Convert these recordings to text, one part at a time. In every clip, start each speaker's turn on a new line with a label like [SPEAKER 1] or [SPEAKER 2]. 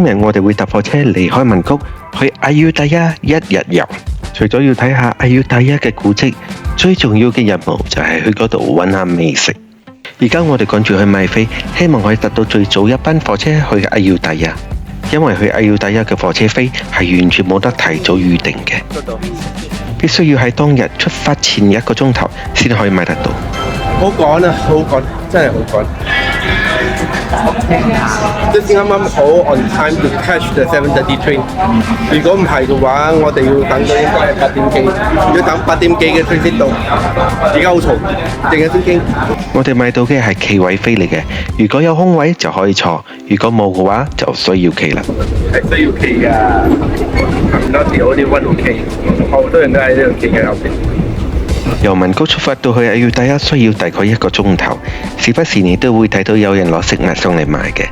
[SPEAKER 1] 今日我哋會搭火車離開曼谷去阿尤達亞一日遊。除咗要睇下阿尤達亞嘅古蹟，最重要嘅任務就係去嗰度揾下美食。而家我哋趕住去買飛，希望可以搭到最早一班火車去阿尤達亞，因為去阿尤達亞嘅火車飛係完全冇得提早預定嘅，必須要喺當日出發前1個鐘頭先可以買得到。
[SPEAKER 2] 好趕啊，好趕，真係好趕。即係啱啱好 on time to catch the 7:30 train。如果唔係嘅話，我哋要等到應該係8點幾，要等8點幾嘅 train 先到。而家好嘈，定係先經。
[SPEAKER 1] 我哋買到嘅係企位飛嚟嘅，如果有空位就可以坐，如果冇嘅話就需要企啦。
[SPEAKER 2] 係需要企㗎，not the only one who企，好多人都喺呢度企嘅後邊。
[SPEAKER 1] 由曼谷出發到去阿尤達亞需要大概1個鐘頭，時不時你都會睇到有人攞食物上嚟賣嘅。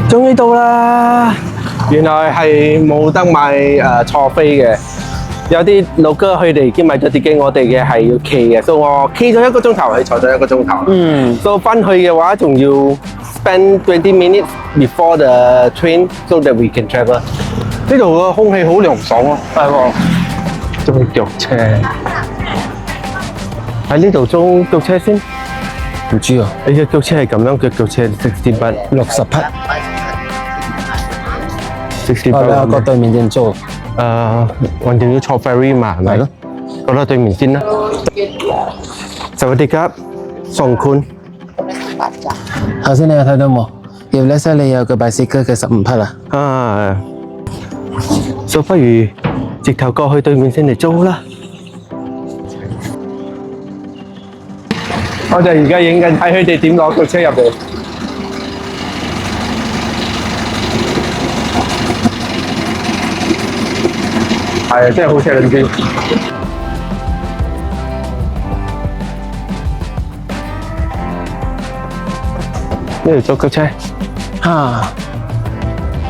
[SPEAKER 2] 終於到啦！原來係冇得買坐飛嘅，有啲老哥佢哋已經買咗自己，我哋嘅係要企嘅，所以我企咗1個鐘頭，佢坐咗1個鐘頭。所以翻去嘅話，仲要 spend 20 minutes before the train so that we can travel。呢度嘅空氣好涼爽啊！係喎，租腳車喺呢度租腳車先。唔知啊，你嘅腳車係咁樣嘅腳車60巴60匹。60巴。我過對面先租。我哋要坐 ferry 嘛，係咪？係咯。過到對面先啦。สวัสดีครับ2คน
[SPEAKER 3] 頭先你有睇到冇？葉叻西你有個 bicycle 嘅15匹啊！
[SPEAKER 2] 所以不如直頭過去對面先嚟租啦。我哋而家影緊睇佢哋點攞腳車入嚟。係啊，真係好車輪先。呢度租腳車
[SPEAKER 3] 嚇，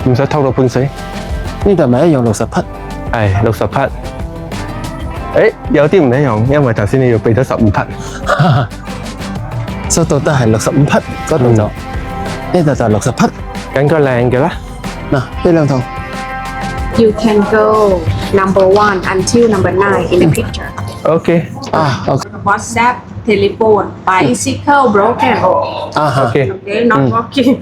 [SPEAKER 2] 唔使偷到半死。
[SPEAKER 3] 呢度咪一樣60匹？
[SPEAKER 2] 係60匹。誒，有啲唔一樣，因為頭先你要俾咗15匹。
[SPEAKER 3] 收到都係65匹，嗰度就呢度就60匹。
[SPEAKER 2] 揀個靚嘅啦。
[SPEAKER 3] 嗱，呢兩套。
[SPEAKER 4] You can go number 1 until number 9 in the picture.
[SPEAKER 2] OK。OK。WhatsApp,
[SPEAKER 4] telephone, bicycle broken.
[SPEAKER 2] OK。Okay,
[SPEAKER 4] not working.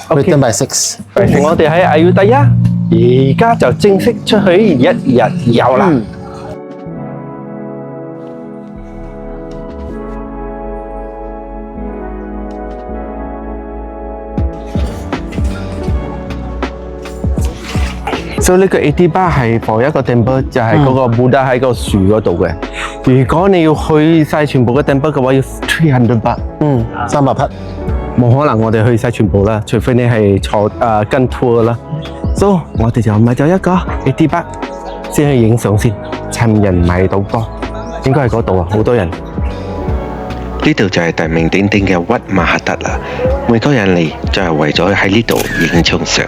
[SPEAKER 3] Written by 6。
[SPEAKER 2] 我哋喺阿尤達亞，而家就正式出去一日遊啦。所以呢個 80 baht 係 for 一個 temple， 就係嗰個 Buddha 喺個樹嗰度嘅。如果你要去晒全部嘅 temple 嘅話，要300 baht。
[SPEAKER 3] 300匹。
[SPEAKER 2] 冇可能我哋去晒全部啦，除非你係坐跟 tour 啦。所以我哋就買咗一個80 baht先去影相先，趁人買到多。應該係嗰度啊，好多人。
[SPEAKER 1] 呢度就係大名鼎鼎嘅屈馬哈德啦，每個人嚟就係為咗喺呢度影張相。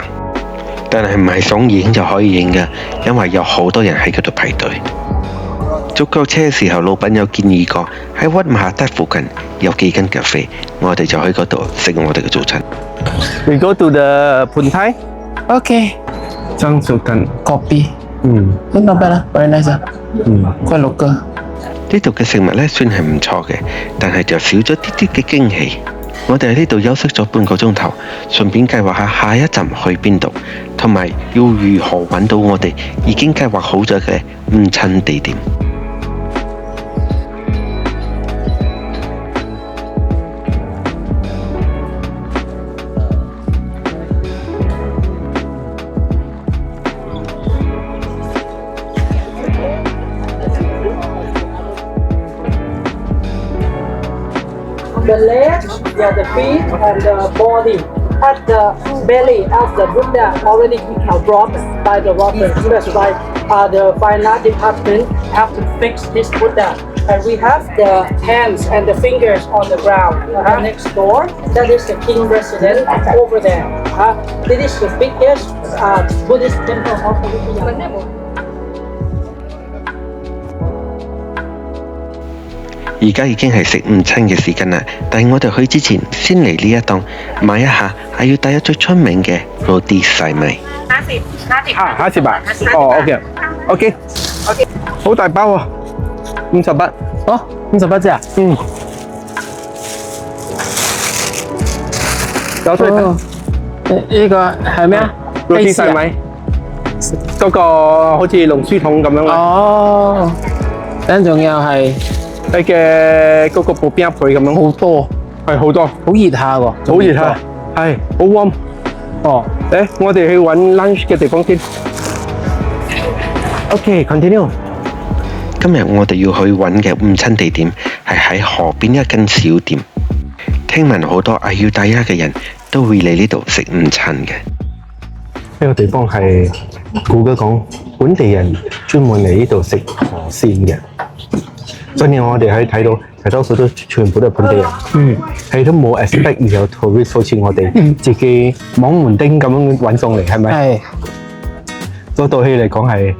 [SPEAKER 1] 但係唔係想影就可以影嘅，因為有好多人喺嗰度排隊。租腳車嘅時候，老闆有建議過喺屈馬哈德附近有幾間咖啡，我哋就喺嗰度食我哋嘅早餐。
[SPEAKER 2] We go to the Puntai.
[SPEAKER 3] OK。
[SPEAKER 2] 張素根
[SPEAKER 3] Copy。Not bad 啦，very nice 啊。quite local。
[SPEAKER 1] 呢度嘅食物呢算係唔錯嘅，但係就少咗啲啲嘅驚喜。我哋喺呢度休息咗半個鐘頭，順便計劃下下一站去邊度，同埋要如何揾到我哋已經計劃好咗嘅午餐地點。
[SPEAKER 5] The legs, the feet, and the body. At the belly of the Buddha already become brought by the water. That's why the fine art department have to fix this Buddha. And we have the hands and the fingers on the ground. Next door, that is the king residence over there. This is the biggest Buddhist temple of the Buddha.
[SPEAKER 1] 而家已經係食午餐嘅時間啦，但係我哋去之前先嚟呢一檔買一下阿要大家最出名嘅 roti 細米。
[SPEAKER 2] 50 baht。哦，OK，好大包啊，50 baht。
[SPEAKER 3] 哦，58隻啊？
[SPEAKER 2] 嗯。有出嚟
[SPEAKER 3] 哦，呢個係咩啊
[SPEAKER 2] ？roti 細米，嗰個好似龍鬚筒咁樣啦。
[SPEAKER 3] 哦，等仲有係
[SPEAKER 2] 你嘅嗰個薄餅皮咁樣，
[SPEAKER 3] 好多，
[SPEAKER 2] 係好多，
[SPEAKER 3] 好熱下喎，
[SPEAKER 2] 好熱下，係好 warm。
[SPEAKER 3] 哦，
[SPEAKER 2] 誒，我哋去揾 lunch 嘅地方先。OK，continue。
[SPEAKER 1] 今日我哋要去揾嘅午餐地點係喺河邊一間小店。聽聞好多阿要大家嘅人都會嚟呢度食午餐嘅。
[SPEAKER 2] 呢個地方係估計講本地人專門嚟呢度食河鮮嘅，所以我哋可以睇到大多數都全部都係本地人，係都冇 expect 有 tourist 好似我哋自己網門丁咁樣揾上嚟，係咪？
[SPEAKER 3] 係
[SPEAKER 2] 嗰道戲嚟講係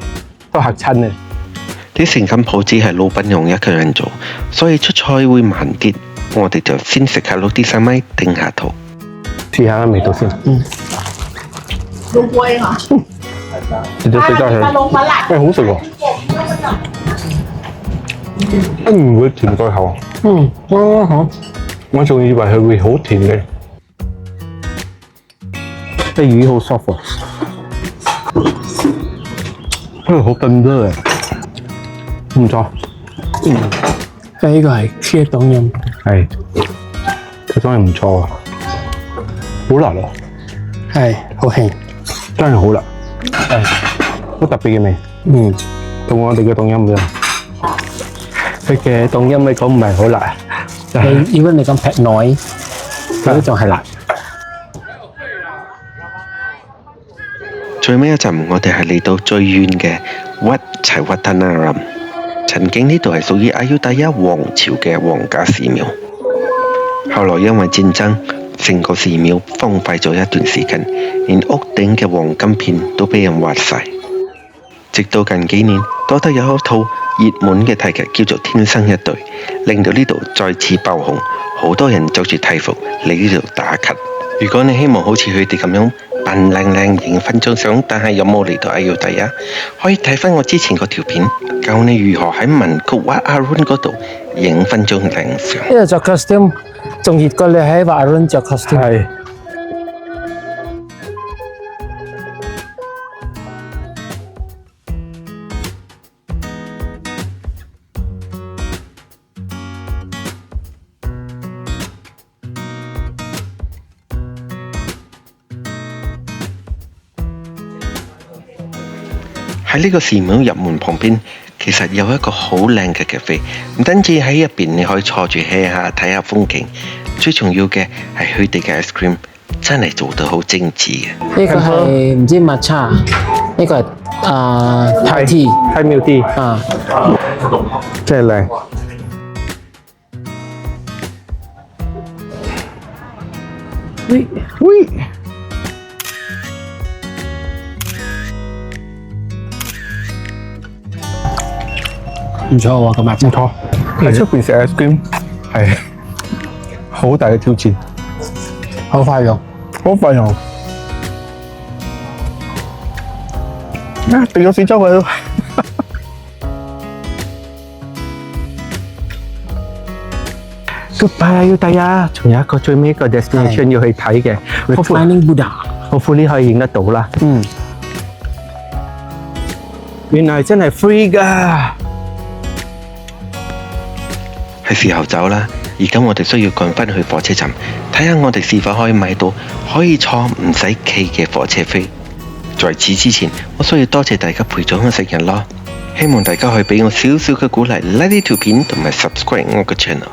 [SPEAKER 2] 都嚇親嘅。
[SPEAKER 1] 啲成間鋪子係老闆用一個人做，所以出菜會慢啲。我哋就先食下roti細米頂下肚，
[SPEAKER 2] 試下味道先。
[SPEAKER 6] 滷龜嚇，
[SPEAKER 2] 食咗食咗佢，好食喎，唔會甜過口。
[SPEAKER 3] 好，
[SPEAKER 2] 我仲以為佢會好甜嘅，啲魚好 soft 喎，好燉得嘅，唔錯。
[SPEAKER 3] 呢個係茄冬陰，
[SPEAKER 2] 係，佢真係唔錯啊，好辣咯，
[SPEAKER 3] 係好興，
[SPEAKER 2] 真係好辣，係好特別嘅味，同我哋嘅冬陰唔一樣。佢嘅冬陰嚟講唔係好辣，
[SPEAKER 3] 你如果你講劈內，佢仲係辣。
[SPEAKER 1] 最尾一站我哋係嚟到最遠嘅Wat Chaiwatthanaram。曾經呢度係屬於阿要大家王朝嘅皇家寺廟，後來因為戰爭，成個寺廟荒廢咗一段時間，連屋頂嘅黃金片都俾人挖晒。直到近幾年，多得有一套熱門嘅泰劇叫做《天生一對》，令到呢度再次爆紅，好多人着住泰服嚟呢度打卡。如果你希望好似佢哋咁樣扮靚靚影分張相，但係有冇嚟到阿要大家，可以睇翻我之前嗰條片，教你如何喺文谷Wat Arun嗰度影分張靚相。
[SPEAKER 3] 呢度着 costume 仲熱過你喺Wat Arun着 costume。
[SPEAKER 2] 係。
[SPEAKER 1] 喺呢個寺廟入門旁邊，其實有一個好靚嘅咖啡，唔單止喺入邊你可以坐住 hea 下睇下風景，最重要嘅係佢哋嘅 ice cream 真係做得好精緻嘅。
[SPEAKER 3] 呢個係唔知抹茶，呢個係泰 tea
[SPEAKER 2] 泰 milk tea
[SPEAKER 3] 啊，
[SPEAKER 2] 真係靚。喂，
[SPEAKER 3] 唔錯喎，咁啊，
[SPEAKER 2] 唔錯。喺出邊食 ice cream 係好大嘅挑戰，
[SPEAKER 3] 好快用。
[SPEAKER 2] 好快用。啊，掉咗四周圍都。Goodbye，要睇啊！仲有一個最尾一個 destination 要去睇嘅
[SPEAKER 3] Finding Buddha，
[SPEAKER 2] hopefully 可以影得到啦。原來真係 free 㗎。
[SPEAKER 1] 係時候走啦，而家我哋需要趕返去火車站，睇下我哋是否可以買到可以坐唔使企嘅火車飛。在此之前，我需要多謝大家陪咗我食日咯，希望大家可以俾我少少嘅鼓勵 ，like 呢條片同埋 subscribe 我個 channel。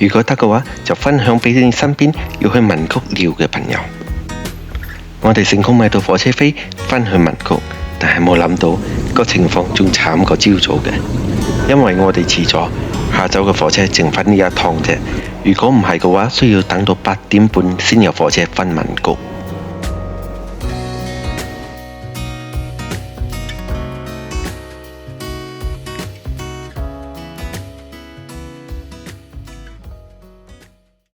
[SPEAKER 1] 如果得嘅話，就分享俾你身邊要去文谷撩嘅朋友。我哋成功買到火車飛返去文谷，但係冇諗到個情況仲慘過朝早嘅，因為我哋遲咗。下晝嘅火車剩返呢一趟啫，如果唔係嘅話，需要等到8點半先有火車返文谷。